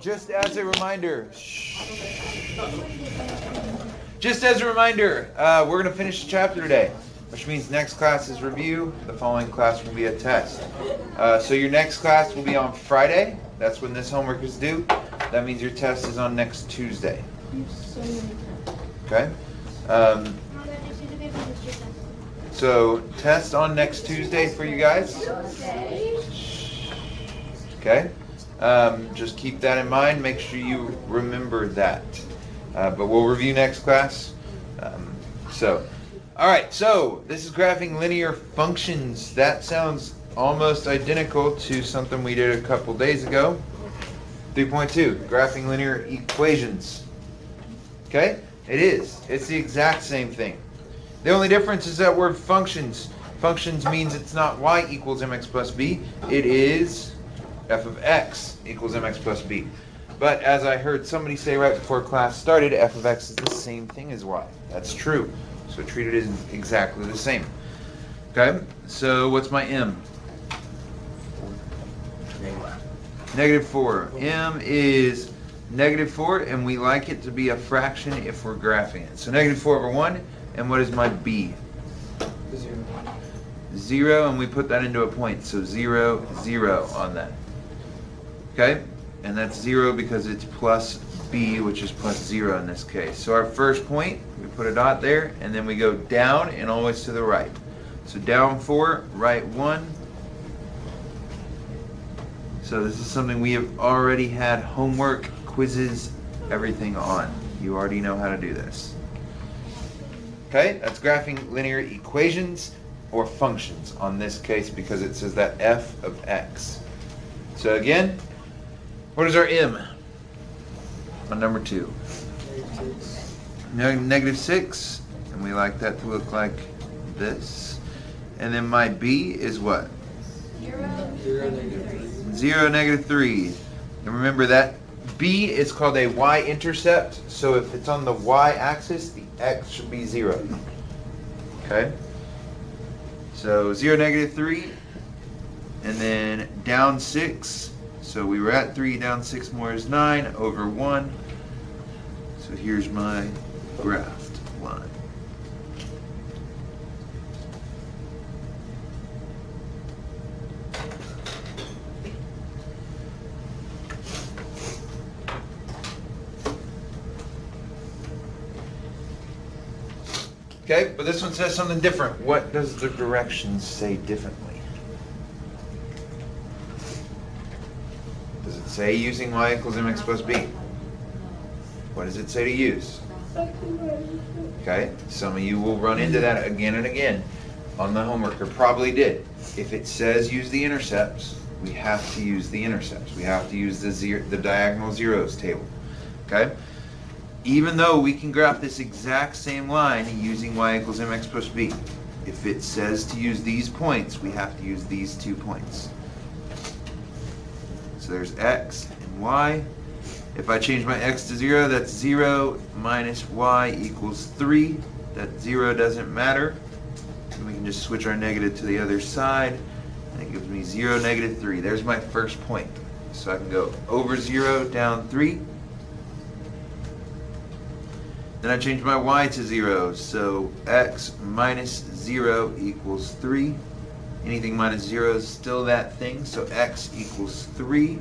just as a reminder, we're going to finish the chapter today, which means next class is review. The following class will be a test. So your next class will be on Friday. That's when this homework is due. That means your test is on next Tuesday. Okay? So test on next Tuesday for you guys. Okay? Just keep that in mind. Make sure you remember that. But we'll review next class. Alright, so this is graphing linear functions. That sounds almost identical to something we did a couple days ago. 3.2, graphing linear equations. Okay? It is. It's the exact same thing. The only difference is that word functions. Functions means it's not y equals mx plus b. It is f of x equals mx plus b. But as I heard somebody say right before class started, f of x is the same thing as y. That's true. So treat it as exactly the same. Okay? So what's my m? -4. M is -4, and we like it to be a fraction if we're graphing it. So -4/1, and what is my b? 0, and we put that into a point. So 0, 0 on that. Okay? And that's 0 because it's plus b, which is plus 0 in this case. So our first point, we put a dot there, and then we go down and always to the right. So down 4, right 1. So this is something we have already had homework, quizzes, everything on. You already know how to do this. Okay, that's graphing linear equations or functions on this case because it says that f of x. So again, what is our m on number 2? -6, and we like that to look like this. And then my b is what? 0, -3. And remember that b is called a y-intercept, so if it's on the y-axis, the x should be 0. Okay? So 0, -3, and then down 6. So we were at 3, down 6 more is 9, over 1. So here's my graphed line. Okay, but this one says something different. What does the directions say differently? Does it say using y equals mx plus b? What does it say to use? Okay, some of you will run into that again and again on the homework, or probably did. If it says use the intercepts, we have to use the intercepts. We have to use the diagonal zeros table. Okay? Even though we can graph this exact same line using y equals mx plus b, if it says to use these points, we have to use these 2 points. So there's x and y. If I change my x to 0, that's 0 minus y equals 3. That 0 doesn't matter. And we can just switch our negative to the other side, and it gives me 0, -3. There's my first point. So I can go over 0, down 3. Then I change my y to 0, so x minus 0 equals 3. Anything minus 0 is still that thing, so x equals 3.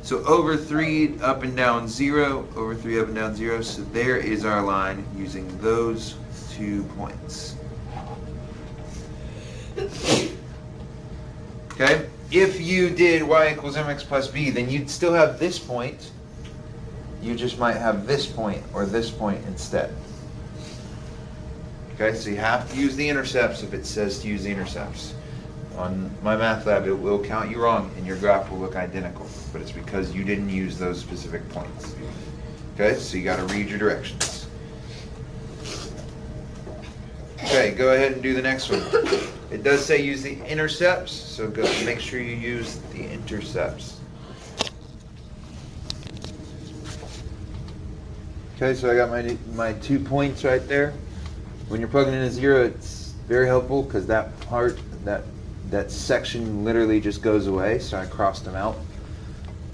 So over 3, up and down 0, over 3, up and down 0. So there is our line using those 2 points. Okay? If you did y equals mx plus b, then you'd still have this point. You just might have this point or this point instead. Okay, so you have to use the intercepts if it says to use the intercepts. On my math lab, it will count you wrong and your graph will look identical, but it's because you didn't use those specific points. Okay, so you got to read your directions. Okay, go ahead and do the next one. It does say use the intercepts, so go make sure you use the intercepts. Okay, so I got my 2 points right there. When you're plugging in a 0, it's very helpful because that part, that section literally just goes away, so I crossed them out.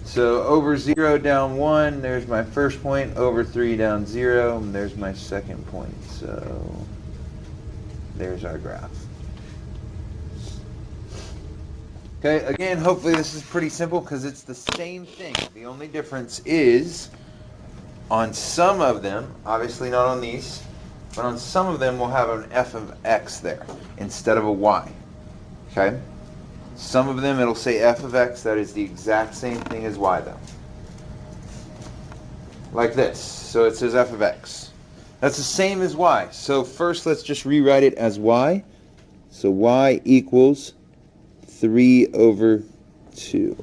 So over 0 down 1, there's my first point. Over 3 down 0, and there's my second point. So there's our graph. Okay, again, hopefully this is pretty simple because it's the same thing. The only difference is on some of them, obviously not on these, but on some of them we'll have an f of x there instead of a y. Okay? Some of them it'll say f of x, that is the exact same thing as y though. Like this. So it says f of x. That's the same as y. So first let's just rewrite it as y. So y equals 3 over 2.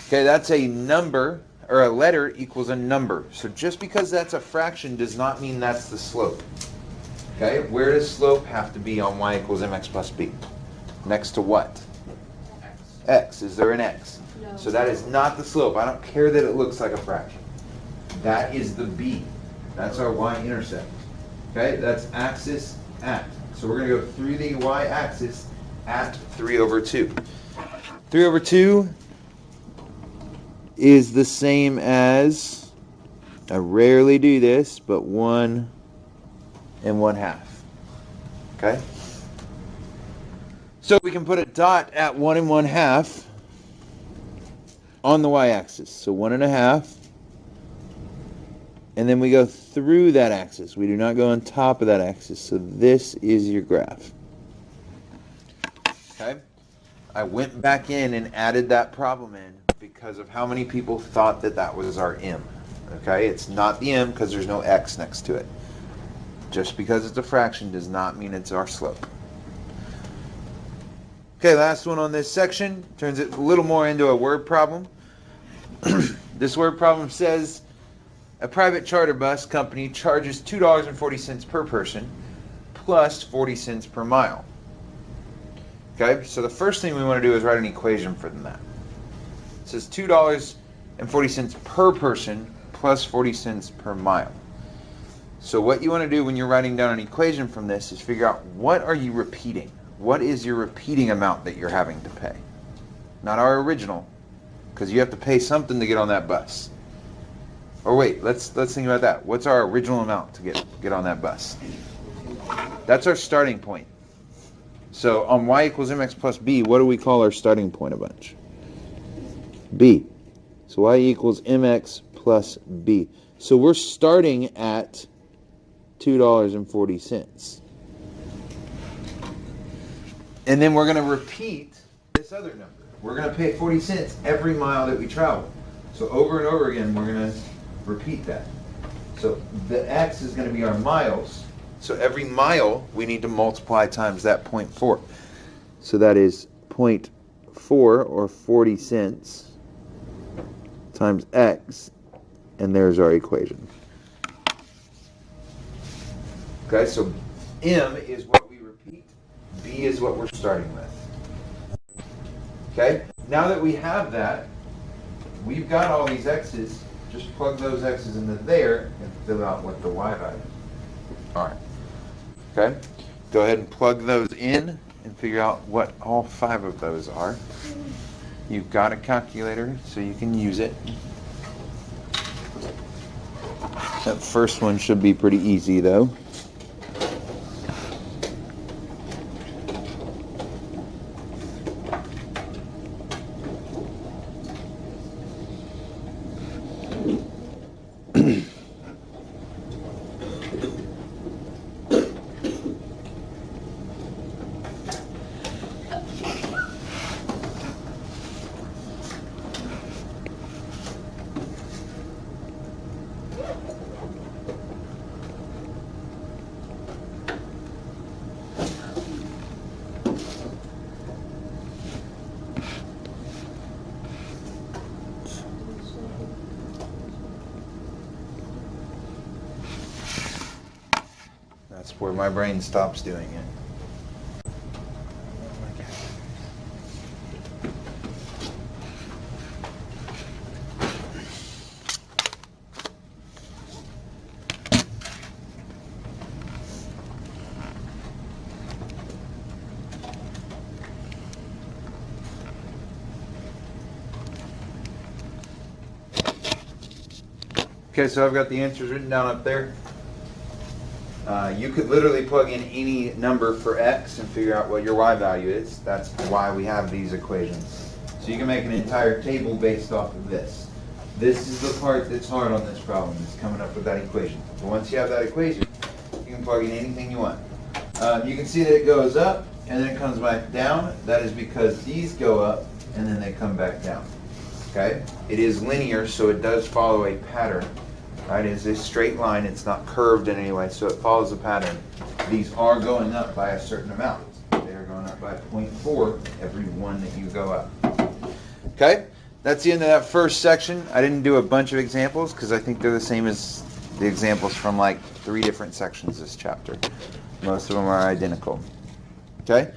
Okay, that's a number, or a letter equals a number. So just because that's a fraction does not mean that's the slope. Okay, where does slope have to be on y equals mx plus b? Next to what? X. Is there an x? No. So that is not the slope. I don't care that it looks like a fraction. That is the b. That's our y-intercept. Okay, that's axis at. So we're going to go through the y-axis at 3 over 2. 3 over 2 is the same as, I rarely do this, but 1 and 1/2. Okay? So we can put a dot at 1 and 1/2 on the y-axis. So 1.5. And then we go through that axis. We do not go on top of that axis. So this is your graph. Okay? I went back in and added that problem in because of how many people thought that that was our m. Okay? It's not the m because there's no x next to it. Just because it's a fraction does not mean it's our slope. Okay, last one on this section. Turns it a little more into a word problem. This word problem says a private charter bus company charges $2.40 per person plus 40 cents per mile. Okay, so the first thing we want to do is write an equation for that. It says $2.40 per person plus 40 cents per mile. So what you want to do when you're writing down an equation from this is figure out what are you repeating. What is your repeating amount that you're having to pay? Not our original, because you have to pay something to get on that bus. Or wait, let's think about that. What's our original amount to get on that bus? That's our starting point. So on y equals mx plus b, what do we call our starting point a bunch? B. So y equals mx plus b. So we're starting at $2.40. And then we're going to repeat this other number. We're going to pay 40 cents every mile that we travel. So over and over again, we're going to repeat that. So the x is going to be our miles. So every mile, we need to multiply times that 0.4. So that is 0.4, or 40 cents, times x, and there's our equation. Okay, so m is what we repeat, b is what we're starting with. Okay, now that we have that, we've got all these x's, just plug those x's into there and fill out what the y value is. Alright, okay, go ahead and plug those in and figure out what all 5 of those are. You've got a calculator, so you can use it. That first one should be pretty easy though. That's where my brain stops doing it. Okay, so I've got the answers written down up there. You could literally plug in any number for x and figure out what your y value is. That's why we have these equations. So you can make an entire table based off of this. This is the part that's hard on this problem, is coming up with that equation. But once you have that equation, you can plug in anything you want. You can see that it goes up and then it comes back down. That is because these go up and then they come back down. Okay? It is linear, so it does follow a pattern. Right? It is a straight line. It's not curved in any way, so it follows a pattern. These are going up by a certain amount. They are going up by 0.4 every one that you go up. Okay? That's the end of that first section. I didn't do a bunch of examples because I think they're the same as the examples from like 3 different sections this chapter. Most of them are identical. Okay?